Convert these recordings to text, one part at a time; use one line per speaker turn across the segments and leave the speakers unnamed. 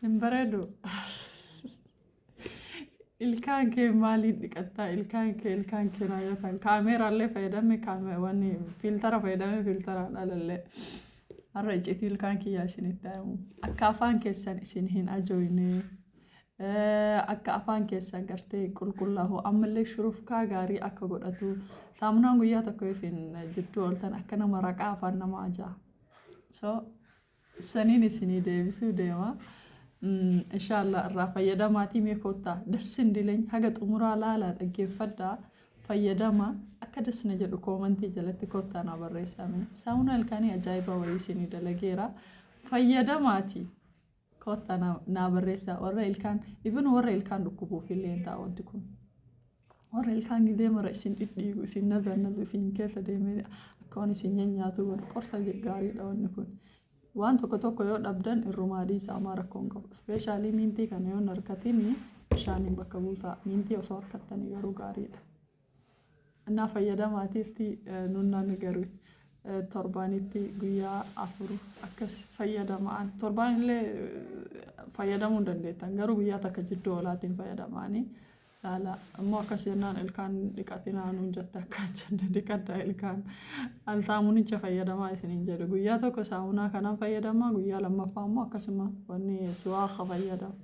Imbareedu. Ilkaan kee maaliin dhiqattaa? Ilkaan kee naa yookaan kaameeraallee fayyadamee wanni filtara fayyadamee filtaraan alallee har'a icciitii ilkaan kiyyaa isinitti himu. Akka afaan keessan isin hin ajoofne akka afaan keessan gartee qulqullaa'u ammallee shurufkaa gaarii akka godhatu saamunaan guyyaa tokko isin jidduu ooltan akka nama raqaa afaan nama ajaa. So saniin isinii deebisuu deema. Inshallah irraa fayyadamaatii meeqoottaa dassin dileenya haga xumuraa laalaa dhaggeeffadhaa fayyadama akka dasna jedhu koomantii jalatti koottaa na barreessame saamunaa ilkaanii ajaa'iba wayii isinii dalageera fayyadamaatii koottaa na barreessaa warra ilkaan dhukkubuuf illee ta'a wanti kun warra ilkaan gidee mara isin dhidhiigu isin nazaannazu isin keessa deemee akka waan isin nyaatu godhu qorsa gaariidha wanni kun. Waan tokko yoo dhabdan irrumaadii isaa rakkoon qabu. Ispeeshaalii miintii kana yoo harkatiin bishaaniin bakka buusaa. Miintii osoo harkattanii garuu gaariidha. Innaa fayyadamaatiisti nunnaan garuu torbaanitti guyyaa 4 akkas fayyadamaan. Torbaanillee fayyadamuu hin dandeettan garuu guyyaa takka jidduu oolaatiin fayyadamaanii. Laala ammoo akkas jennaan ilkaan dhiqatinaa nuun jette akka jenne dhiqaddaa ilkaan al saamunicha fayyadamaa isiniin jedhu guyyaa tokko saamunaa kanaan fayyadamaa guyyaa lammaffaa ammoo akkasuma wanni suwaaqa fayyadamu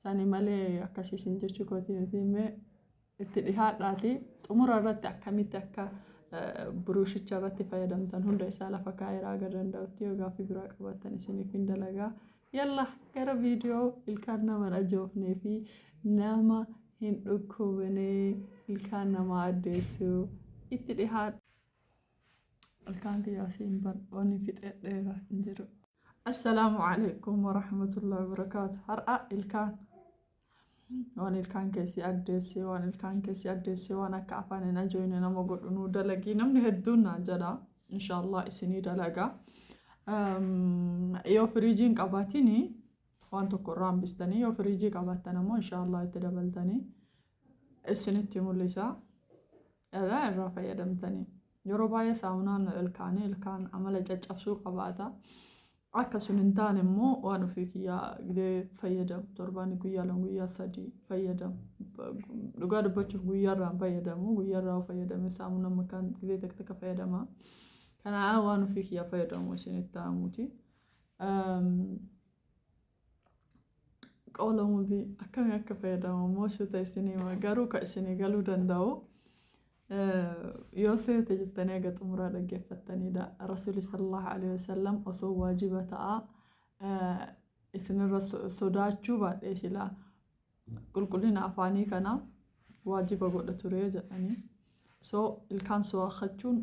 sani malee akkas isin jechuu kooti mee itti dhihaadhaati xumura irratti akkamitti akka buruushicha irratti fayyadamtan hunda isaa lafa kaa'eeraa aga danda'utti yoo gaaffii biraa qabaattan isiniif hin dalagaa yalla gara viidiyoo ilkaan nama ajoofnee fi nama hin dhukkubne ilkaan nama addeessuu itti dhihaadha. Ilkaan kiyyaasiin bar'oonni fixeedheera hin jiru. Assalaamu alaikum warahmatullahi wabarakaatu. Har'a ilkaan waan ilkaan keessi addeesse waan akka afaan hin ajoofne nama godhu nuu dalagii namni hedduun naan jedha inshaallah isinii dalagaa. Yoo firiijiin qabaatini waan tokko irraa hambistanii yoo firiijii qabaattan ammoo inshaallah itti dabaltanii isinitti mul'isa irraa fayyadamtanii yeroo baay'ee saamunaan ilkaan amala caccabsuu qabaata akka sun hin taane immoo waan ofii kiyyaa gidee fayyadamu torbaan guyyaa lama guyyaa sadii fayyadamu dhugaa dubbachuuf guyyaarraan fayyadamu guyyaarraa fayyadame saamunaan makaan gidee takka fayyadama kanaa waan ofii kiyyaa fayyadamu isinitti hamuuti. Qawla muuzii akkamii akka fayyadamu mooshuuta isinii garuu ka isinii galuu danda'u yoo seete jettanii aga xumuraa dhaggeeffattanidha. Rasuulli sallallahu alaihi wasallam osoo waajiba ta'a isinirra sodaachuu baadhee silaa qulqullina afaanii kana waajiba godha ture jedhanii. So ilkaan suwaaqqachuun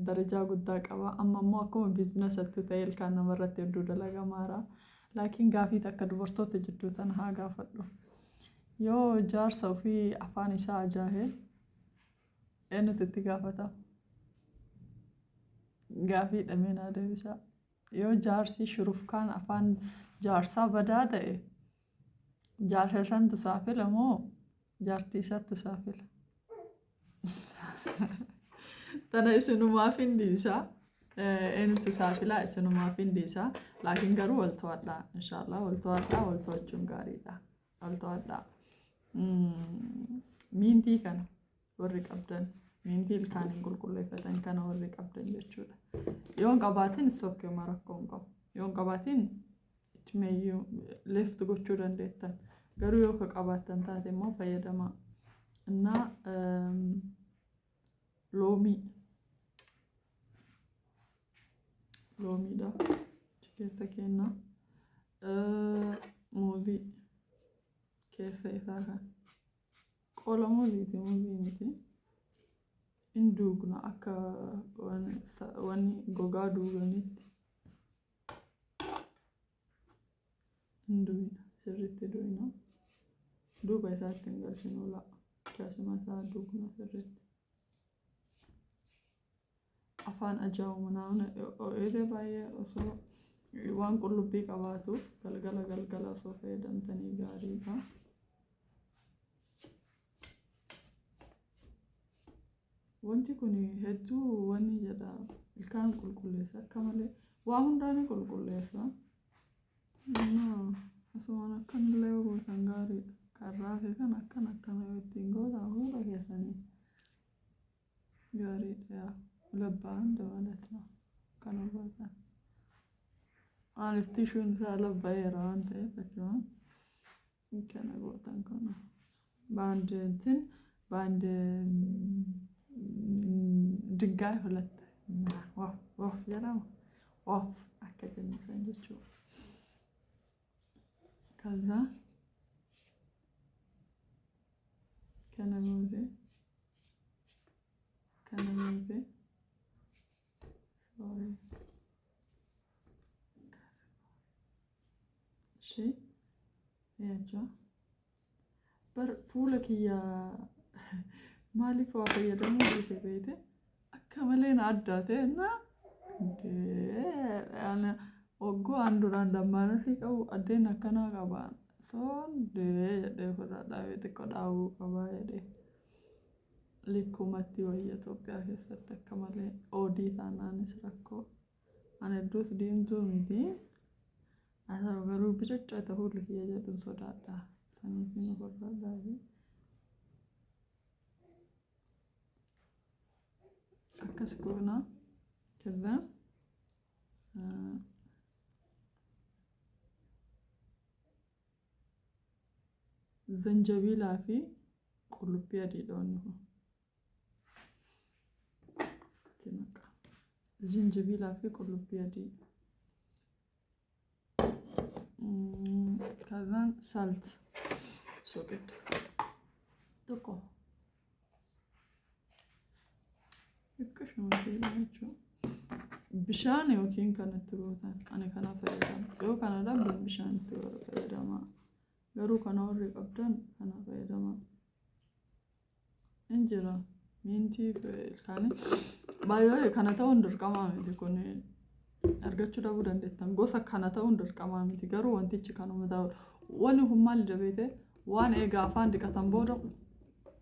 darajaa guddaa qaba amma immoo akkuma biizinasatti ta'e ilkaan namarratti hedduu dalagamaara. Laakiin gaafii takka dubartoota jidduu tana haa gaafadhu. Yoo jaarsa ofii afaan isaa ajaa'e eenyutu itti gaafata? Gaafii dhameen deebisa. Yoo jaarsi shurufkaan afaan jaarsaa badaa ta'e jaarsa santu saafila moo jaartii isattu saafila? Tana isinumaaf hin dhiisa. Eenyutu saafilaa isinumaaf hin dhiisa. Laakiin garuu wal to'adhaa inshaallah wal to'achuun gaariidha. Wal to'adhaa. Miintii kana warri qabdan miintii ilkaaniin qulqulleeffatan kana warri qabdan jechuudha. Yoon qabaatin sokkee rakkoo hin qabu. Yoon qabaatin itti meeyyuu leeftu gochuu dandeettan. Garuu yoo ka qabaattan taate immoo fayyadamaa. Innaa loomiidha keessa keenna muuzii keessa isaa kan qola muuziiti muuzii miti hin duugna akka wanni gogaa duuganitti hin duugna sirriitti duugna duuba isaatti hin galchinu la'a kaasuma isaa duugna sirriitti. Afaan ajaa'u naannoo ooyiruu baay'ee osoo waan qullubbii qabaatu galgala osoo fayyadamtanii gaariidha. Wanti kun hedduu wanni jedha ilkaan qulqulleessa akka malee waa hundaanii qulqulleessa. Asumaan akkanillee gootan gaariidha. Kan raafee kan akkana ittiin gootaa fuula keessanii gaariidha yaa labbaan dabalatna kan hubatan. Maaliif tishuun isaa labbaa'eera waan ta'eef jechuun kana gootan kana. Baandeentiin ድንጋይ ሁለት ወፍ jedhama ወፍ akka jennisan jechuudha. ከዛ kana gootee sorry ishee jechuudha. Bar fuula kiyyaa maaliif waa fayyadamuu dhiise beekte akka malee na addaate na waggoon duraan dammaanasii qabu addeen akkanaa qabaan soondee jedhee ofirraa dhaabee xiqqoo dhaabuu qabaa jedhee likkumatti wayya Itoophiyaa keessatti akka malee oodii taanaanis rakkoo ani iddoos diimtuu miti haa garuu bicachaa ta'uu likiyya jedhuun sodaadha saniif hin ofirraa dhaabee. Akkas goona ከዛ zanjabiilaa fi qullubbii adiidha wanni kun zanjabiilaa fi qullubbii adii kazaan salt soqidha tokko bishaan yookiin kanatti gootan ani kana fayyadama yoo kana dhabdan bishaan itti fayyadama garuu kana warri qabdan kana fayyadama injira mintii ilkaanii baay'ee kana ta'uun dirqamaa miti kun argachuu dhabuu dandeettan gosa kana ta'uun dirqamaa miti garuu wantichi kanuma ta'u wani kun maali dabeete waan eegaa afaan dhiqatan booda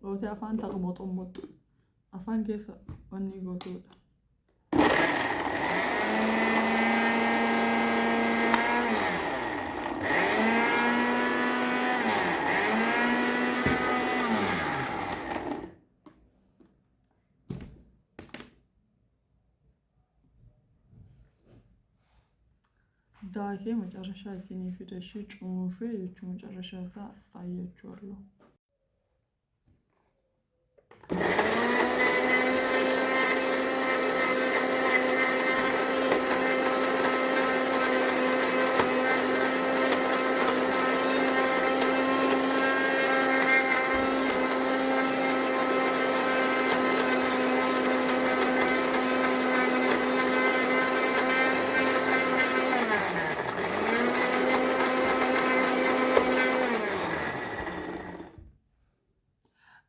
gootee afaan xaxumoxommoxxu afaan keessa wanni gootuudha. daakee መጨረሻ እዚህ ፊደሽ ጩሙፌ የቹ መጨረሻ አሳያችኋለሁ።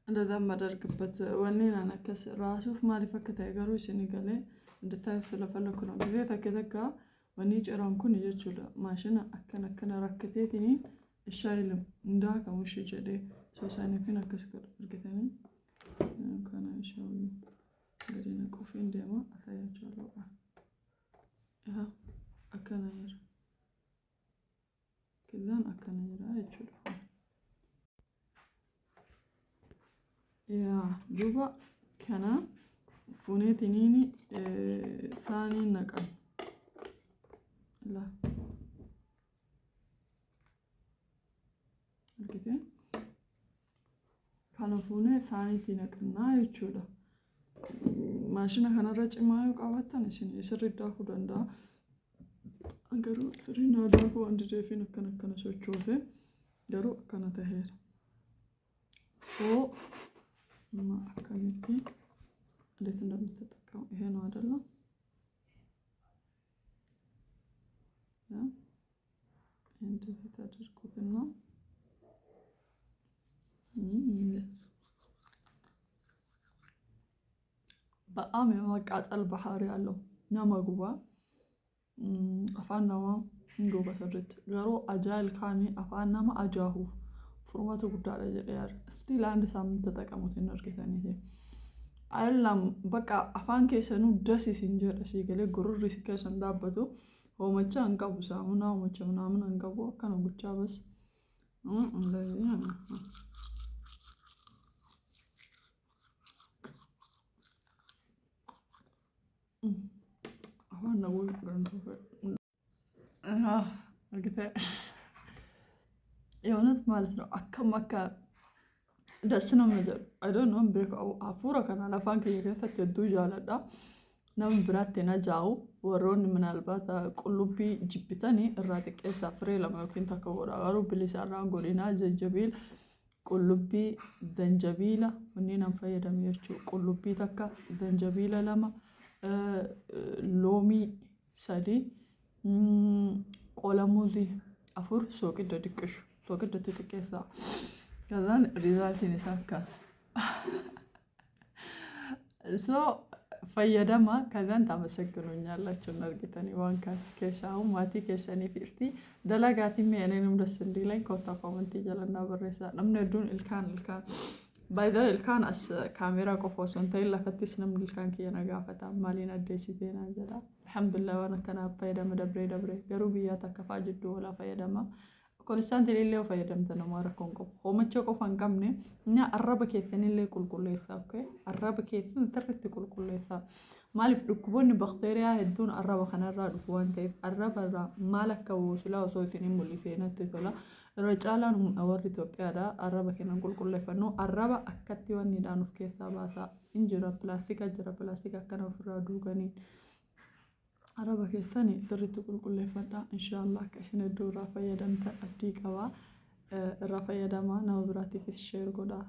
እንደዛ ማደርግበት ወኔና ነከስ ራሱፍ ማሊፍ ከተገሩ ሲኒገለ እንድታይ ስለፈለኩ ነው ጊዜ ተከተካ ወኔ ጨራንኩን ይችላል ማሽን አከነከነ ረከቴቲኒ እሻይልም እንዳ ከሙሽ ጀዴ ሶሳኔ ፊናከስ እርግጠኝ ካና ሻው ገሪና ኮፊ እንደማ አሳያችኋለሁ አሃ አከናየር ከዛን አከናየር አይችላል yaa duuba kana funeetiniin saanii naqan la argite kana funee saaniitti naqannaa jechuudha maashina kanarra cimaa yoo qabaattan isin sirriitti daakuu danda'a garuu sirriin daakuu waan dideefiin akkana sochoose garuu akkana taheera soo ما أكملتي اللي تندم تتكلم هنا هذا لا أنت ستادر كتنا بقى مقعد البحر ያለው ናማጉባ አፋናማ እንጎባ ሰረት ጋሮ አጃል ካኒ አፋናማ አጃሁ ፎርማቱ ጉዳይ ላይ ያር ስቲል አንድ ሳምንት ተጠቀሙት እንርገታኒቴ አይላም በቃ አፋን ከሰኑ ደስ ሲንጀር ሲገለ ጉሩሪ ሲከሰን ዳበቱ ሆመቻ አንቀቡ ሳሙና ሆመቻ ምናምን አንቀቡ አከነ ብቻ በስ እንደዚህ አሁን ነው እርግጠ የእውነት ማለት ነው አከማካ ደስ ነው የሚጀሩ አይ ዶንት ኖ ቤካው አፉራ ከና ለፋን ከየከሰት ጀዱ ጃለዳ nam biratti na jaa'u warroonni ምናልባት ቁልቢ ጅብተኒ እራጥ ቄሳ ፍሬ ለማውኪን ተከወራ ጋሩ ብሊስ አራን ጎዲና ዘንጀቢል ቁልቢ ዘንጀቢላ ወኒናም ፈየደሚያቹ ቁልቢ ተካ ዘንጀቢላ ለማ ሎሚ ሰዲ ቆለሙዚ አፉር ሶቅደ ድቅሽ ሶቅደ ተጥቀሳ ከዛን ሪዛልቲን ይሳካ ሶ ፈየደማ ከዛን ታመሰግኑኛላችሁ ነርግተኒ ዋንካ ከሳው ማቲ ከሰኒ ፊርቲ ደላጋቲ ሚያኔንም ደስ እንዲለኝ ኮታ ኮሜንት ይጀለና በረሳ ነምነዱን ኢልካን ባይዳ ኢልካን አስ ካሜራ ቆፎሶን ተይላ ፈትስ ነም ኢልካን ከየና ጋፈታ ማሊና ደሲቴና ጀዳ አልহামዱሊላህ ዋና ከና ፈየደማ ደብሬ ገሩቢያ ተከፋጅዱ ወላ ፈየደማ ኮንስታንት ሌሌው ፈየደምተ ነው ማረኮን ቆ ሆመቾ ቆፋን ቀምኔ እና አረበ ከሰኒ ለ ቁልቁሌሳ ኦኬ አረበ ከሰን ተርት ቁልቁሌሳ ማልፍ ዱክቦን ባክቴሪያ ሄዱን አረበ ከነራ ዱፍዋንተ አረበ ማለከው ስላው ሶሲኒ ሙሊሴና ተቶላ ረጫላን አወር ኢትዮጵያ ዳ አረበ ከነን ቁልቁሌፈ ነው አረበ አከቲ ወኒ ዳኑፍ ከሳ ባሳ እንጀራ ፕላስቲክ አጀራ ፕላስቲክ አከና ፍራዱ ገኒ عربة كيساني سرت كل فدا إن شاء الله كأسين الدور رافع يدم تأدي كوا رافع يدما نوبراتي في الشير قدا